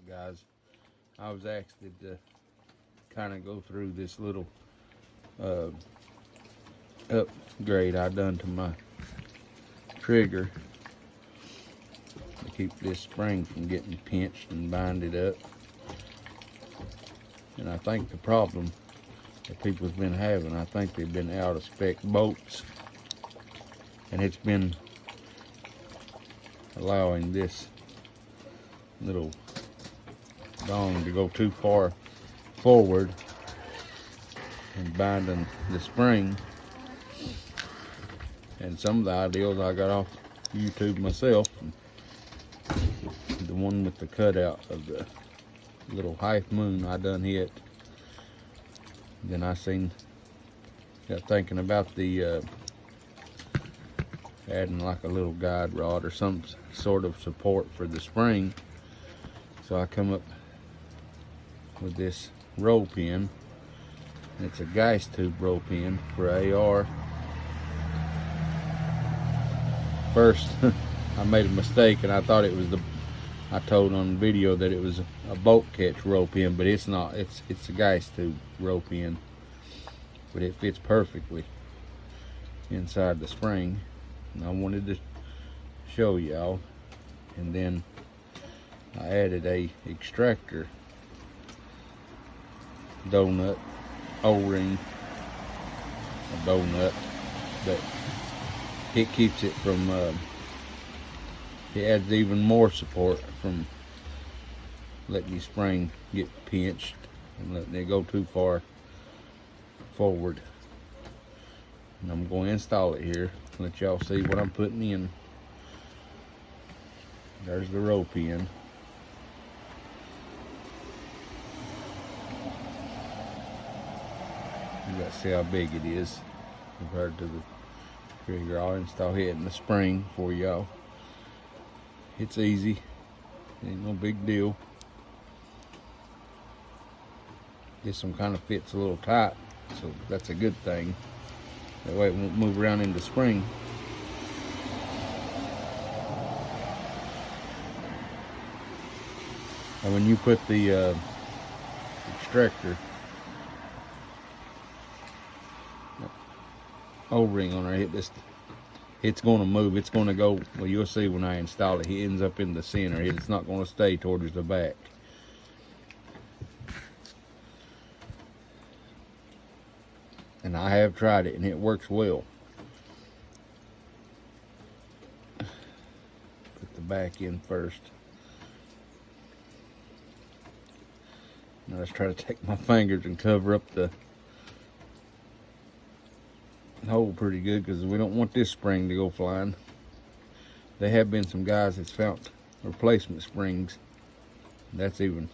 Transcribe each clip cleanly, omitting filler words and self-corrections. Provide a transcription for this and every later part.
guys. I was asked to kind of go through this little upgrade I done to my trigger to keep this spring from getting pinched and binded up. And I think the problem that people's been having, I think they've been out of spec bolts, and it's been allowing this little dong to go too far forward and binding the spring. And some of the ideas I got off YouTube myself. The one with the cutout of the little half moon I done hit. Then I got thinking about the adding like a little guide rod or some sort of support for the spring. So I come up with this roll pin. It's a gas tube roll pin for AR. First, I made a mistake and I thought it was I told on video that it was a bolt catch roll pin, but it's not. It's a gas tube roll pin, but it fits perfectly inside the spring. And I wanted to show y'all. And then I added a extractor donut O-ring, a donut, but it keeps it from it adds even more support from letting your spring get pinched and letting it go too far forward. And I'm going to install it here, let y'all see what I'm putting in. There's the roll pin. You got to see how big it is compared to the trigger. I'll install it in the spring for y'all. It's easy, ain't no big deal. This one kind of fits a little tight, so that's a good thing. That way it won't move around in the spring. And when you put the extractor O-ring on there, it's going to move. It's going to go, well, you'll see when I install it, it ends up in the center. It's not going to stay towards the back. And I have tried it and it works well. Put the back in first. Now let's try to take my fingers and cover up the hole pretty good, because we don't want this spring to go flying. There have been some guys that's found replacement springs. That's a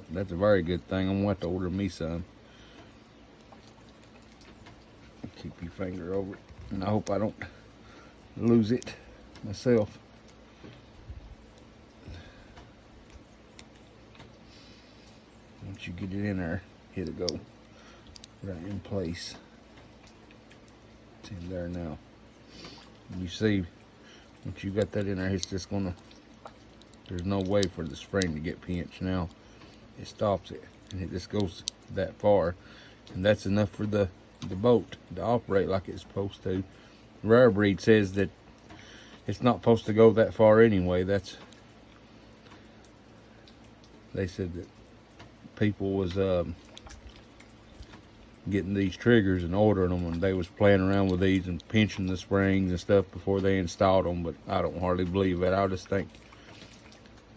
very good thing. I'm gonna have to order me some. Keep your finger over it, and I hope I don't lose it myself. Once you get it in there, it'll go right in place. It's in there now. And you see, once you got that in there, it's just gonna, there's no way for the spring to get pinched now. It stops it, and it just goes that far, and that's enough for the boat to operate like it's supposed to. Rare Breed says that it's not supposed to go that far anyway. They said that people was getting these triggers and ordering them, and they was playing around with these and pinching the springs and stuff before they installed them. But I don't hardly believe that. I just think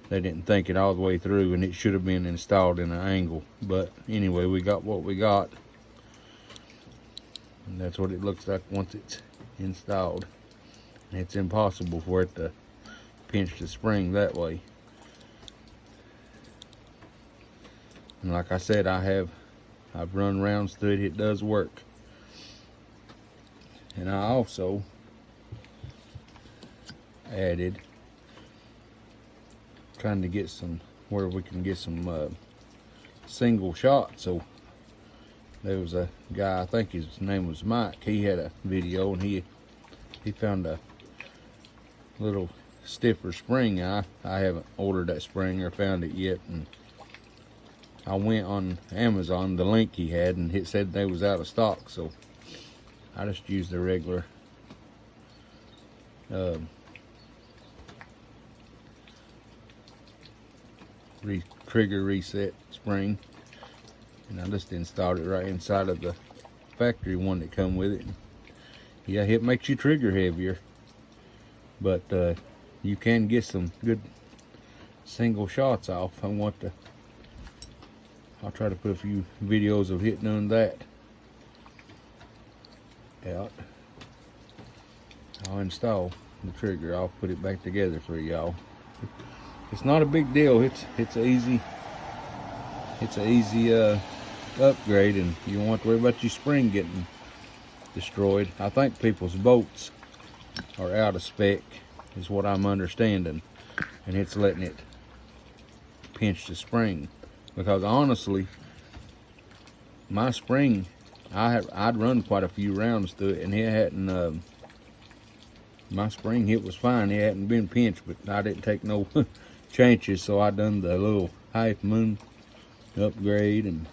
they didn't think it all the way through, and it should have been installed in an angle. But anyway, we got what we got, and that's what it looks like once it's installed. And it's impossible for it to pinch the spring that way. And like I said, I've run rounds through it. It does work. And I also added, trying to get some, where we can get some single shot. So there was a guy, I think his name was Mike. He had a video, and he found a little stiffer spring. I haven't ordered that spring or found it yet, and I went on Amazon, the link he had, and it said they was out of stock, so I just used the regular trigger reset spring, and I just installed it right inside of the factory one that come with it. Yeah, it makes your trigger heavier, but you can get some good single shots off. I'll try to put a few videos of hitting on that out. I'll install the trigger. I'll put it back together for y'all. It's not a big deal. It's an easy upgrade, and you don't have to worry about your spring getting destroyed. I think people's boats are out of spec, is what I'm understanding, and it's letting it pinch the spring. Because honestly, my spring, I'd run quite a few rounds through it, and it hadn't. My spring, it was fine. It hadn't been pinched, but I didn't take no changes, so I done the little half moon upgrade and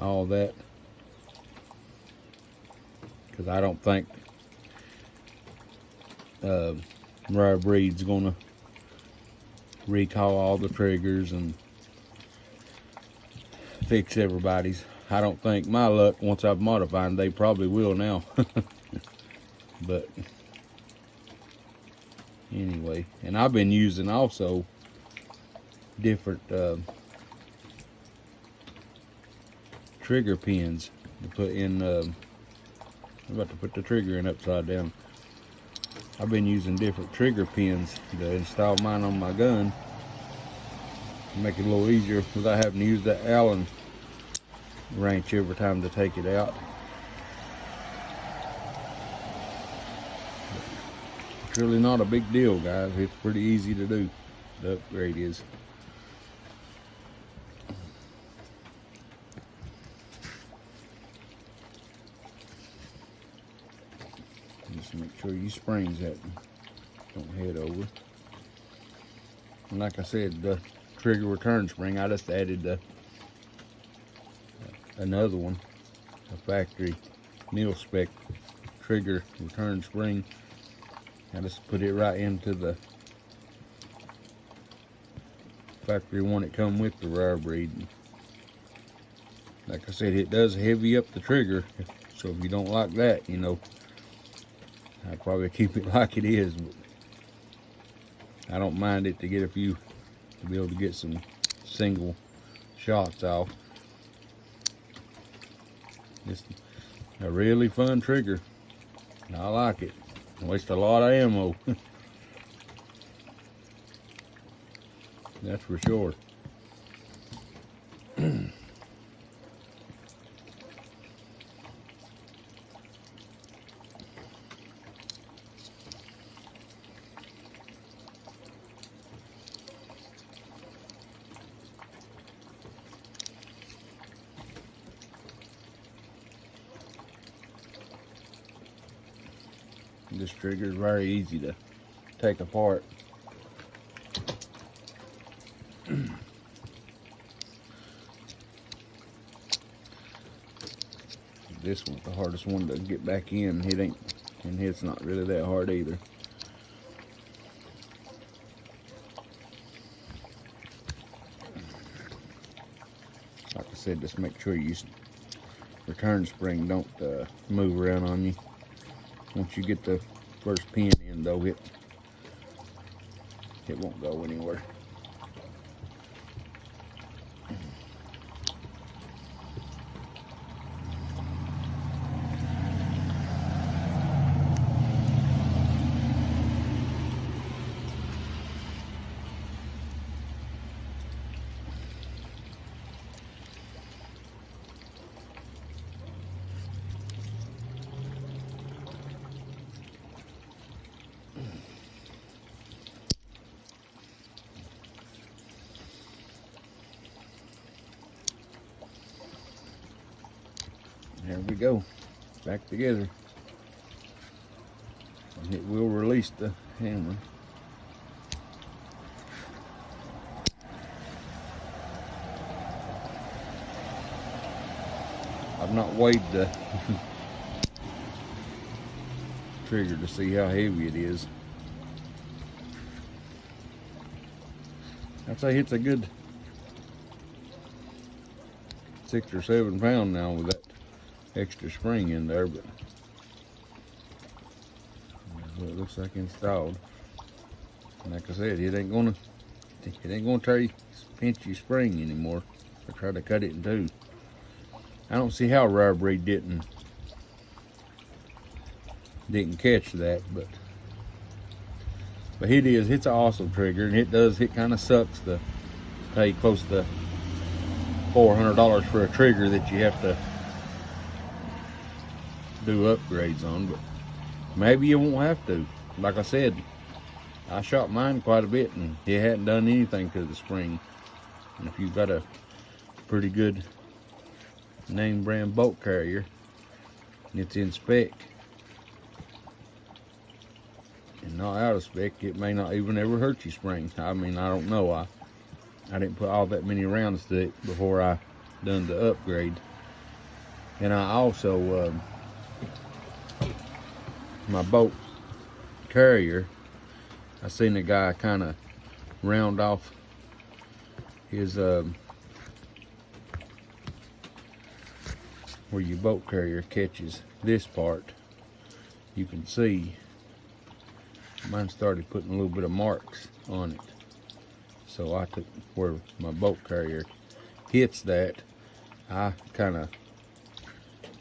all that. Because I don't think Rare Breed's gonna recall all the triggers and fix everybody's. I don't think, my luck, once I've modified, they probably will now. But anyway, and I've been using also different trigger pins to put in. I'm about to put the trigger in upside down. I've been using different trigger pins to install mine on my gun to make it a little easier without having to use that Allen wrench every time to take it out. It's really not a big deal, guys. It's pretty easy to do. The upgrade is. Just make sure your springs don't head over. And like I said, the trigger return spring, I just added another one, a factory mil spec trigger return spring. I just put it right into the factory one that come with the Rare Breed. Like I said, it does heavy up the trigger, so if you don't like that, you know, I'd probably keep it like it is, but I don't mind it to get a few, to be able to get some single shots off. It's a really fun trigger. I like it. Waste a lot of ammo. That's for sure. This trigger is very easy to take apart. This one's the hardest one to get back in. It ain't, and it's not really that hard either. Like I said, just make sure you return spring don't move around on you. Once you get the first pin in, though, it won't go anywhere. There we go, back together. And it will release the hammer. I've not weighed the trigger to see how heavy it is. I'd say it's a good 6 or 7 pounds now with that extra spring in there, but that's what it looks like installed. And like I said, it ain't gonna try to pinch your spring anymore or try to cut it in two. I don't see how rare breed didn't catch that, but it's an awesome trigger, and it kind of sucks to pay close to $400 for a trigger that you have to do upgrades on, but maybe you won't have to. Like I said, I shot mine quite a bit and it hadn't done anything to the spring. And if you've got a pretty good name brand bolt carrier and it's in spec and not out of spec, it may not even ever hurt your spring. I mean, I don't know. I didn't put all that many rounds to it before I done the upgrade. And I also my bolt carrier, I seen a guy kind of round off his where your bolt carrier catches this part. You can see mine started putting a little bit of marks on it, so I took where my bolt carrier hits that, I kind of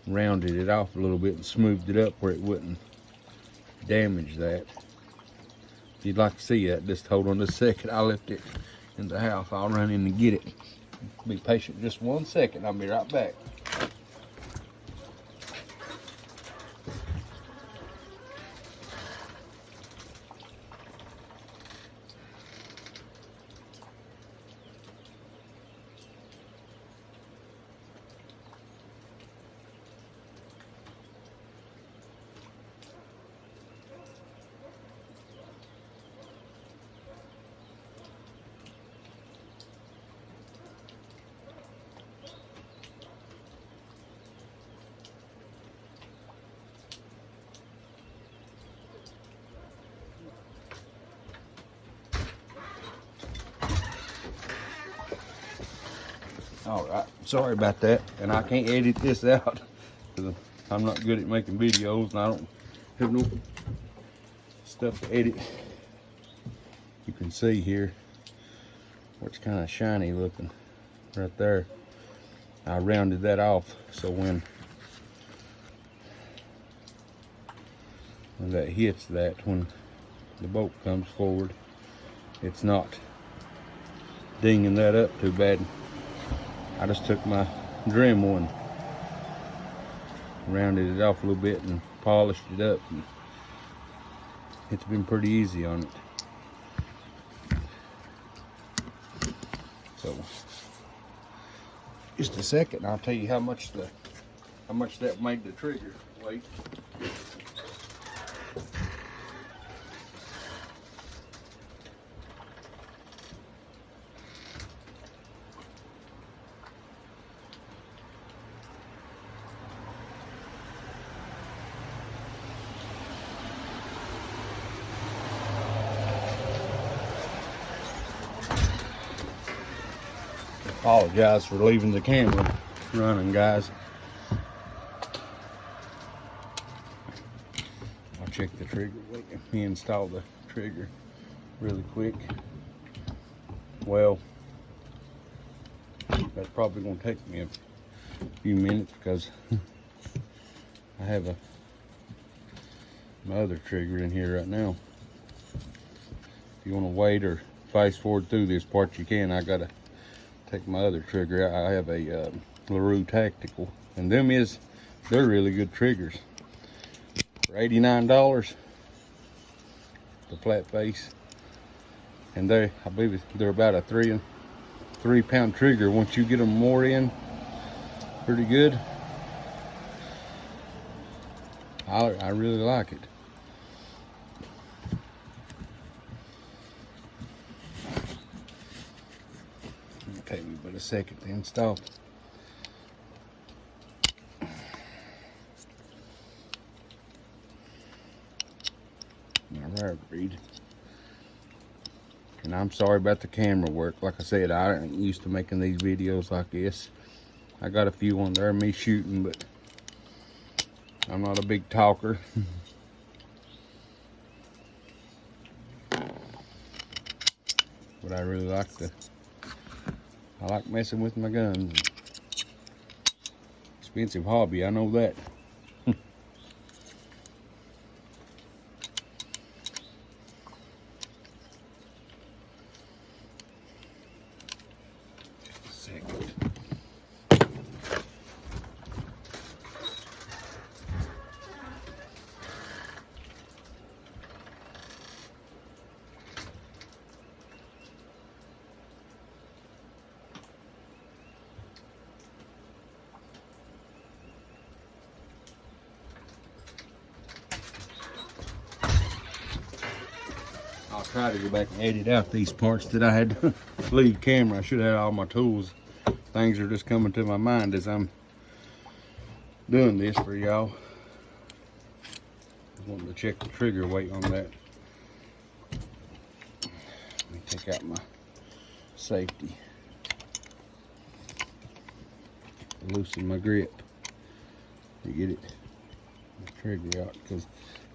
rounded it off a little bit and smoothed it up where it wouldn't damage that. If you'd like to see that, just hold on just a second. I left it in the house. I'll run in and get it. Be patient just 1 second. I'll be right back. All right, sorry about that, and I can't edit this out because I'm not good at making videos and I don't have no stuff to edit. You can see here where it's kind of shiny looking right there. I rounded that off so when that hits that, when the bolt comes forward, it's not dinging that up too bad. I just took my Dremel and rounded it off a little bit and polished it up, and it's been pretty easy on it. So just a second, I'll tell you how much that made the trigger weight. Apologize for leaving the camera running, guys. I'll check the trigger weight. Let me install the trigger really quick. Well, that's probably going to take me a few minutes because I have my other trigger in here right now. If you want to wait or fast forward through this part, you can. I gotta take my other trigger. I have a LaRue Tactical, and they're really good triggers. For $89, the flat face, and I believe they're about a 3 pound trigger. Once you get them more in, pretty good. I really like it. take me but a second to install. My rare breed. And I'm sorry about the camera work. Like I said, I ain't used to making these videos like this. I got a few on there, me shooting, but I'm not a big talker. But I really like I like messing with my guns. Expensive hobby, I know that. I'll try to go back and edit out these parts that I had to leave camera. I should have had all my tools. Things are just coming to my mind as I'm doing this for y'all. I wanted to check the trigger weight on that. Let me take out my safety. Loosen my grip to get it, the trigger out, because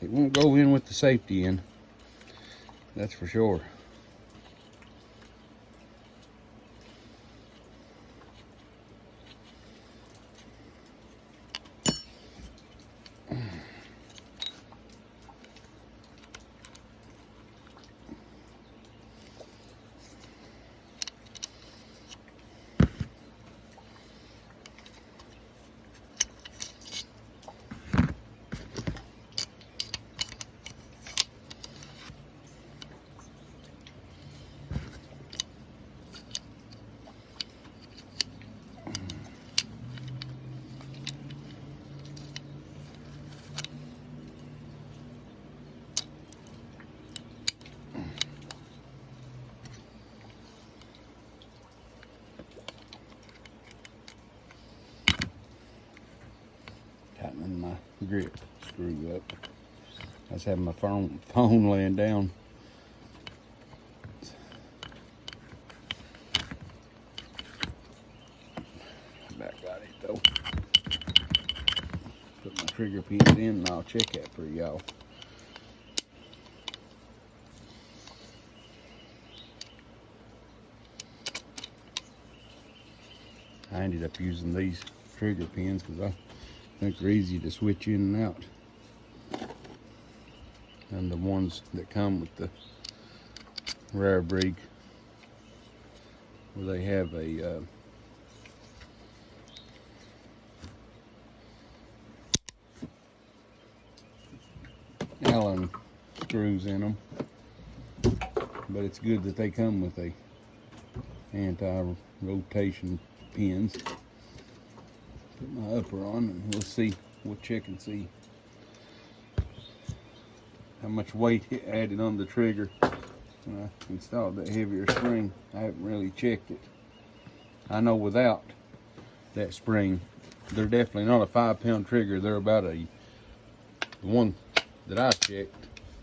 it won't go in with the safety in. That's for sure. Tightening my grip screw up. I was having my phone laying down. Back got it though. Put my trigger pins in and I'll check that for y'all. I ended up using these trigger pins because I think they're easy to switch in and out. And the ones that come with the rare breed, where they have a Allen screws in them, but it's good that they come with a anti-rotation pins. Put my upper on and we'll see. We'll check and see how much weight it added on the trigger when I installed that heavier spring. I haven't really checked it. I know without that spring, they're definitely not a 5-pound trigger. They're about the one that I checked,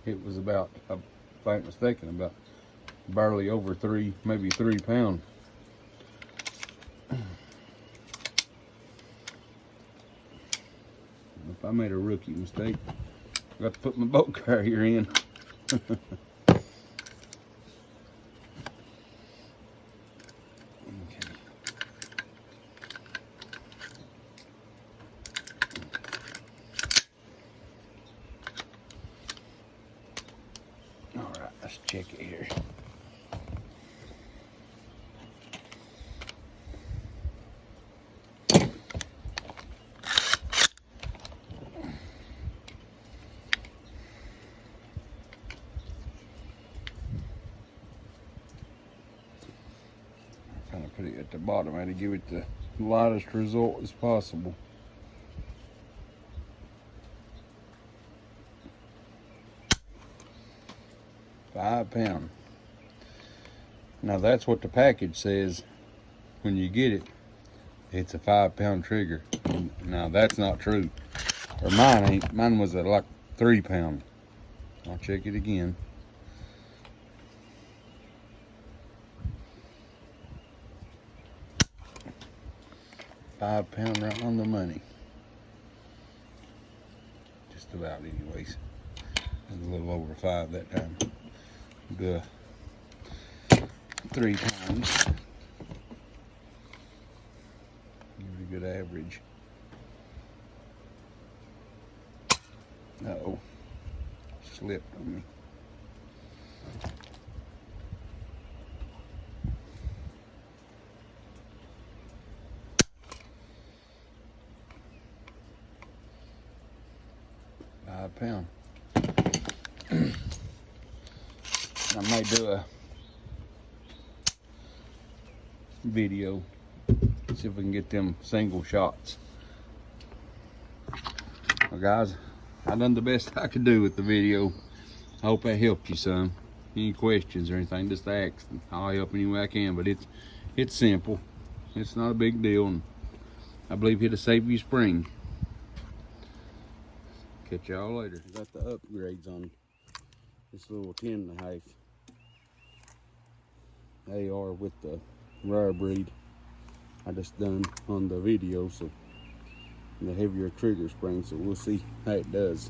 it was about, if I ain't mistaken, about barely over 3, maybe 3 pounds. If I made a rookie mistake, I got to put my boat carrier in. Alright, let's check it here. Kind of put it at the bottom. I had to give it the lightest result as possible. £5. Now that's what the package says when you get it, it's a 5-pound trigger. Now that's not true. Or mine ain't. Mine was like 3 pound. I'll check it again. 5 pound right on the money. Just about, anyways. It was a little over 5 that time. The 3 times. Give it a good average. Uh-oh. Slipped on me. £5. I may do a video, see if we can get them single shots. Well guys, I done the best I could do with the video. I hope that helped you some. Any questions or anything, just ask. I'll help any way I can, but it's simple. It's not a big deal, and I believe it'll save you spring. Catch y'all later. Got the upgrades on this little 10.5 AR with the rare breed. I just done on the video, so the heavier trigger spring, so we'll see how it does.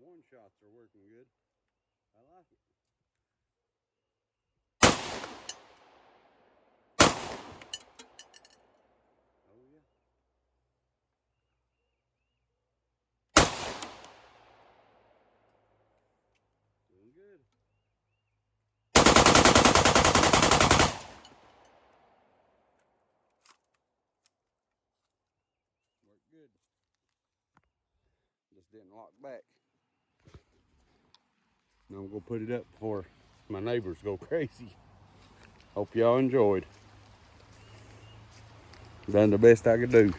One shots are working good. I like it. Oh yeah. Doing good. Worked good. Just didn't lock back. Now I'm gonna put it up before my neighbors go crazy. Hope y'all enjoyed. Done the best I could do.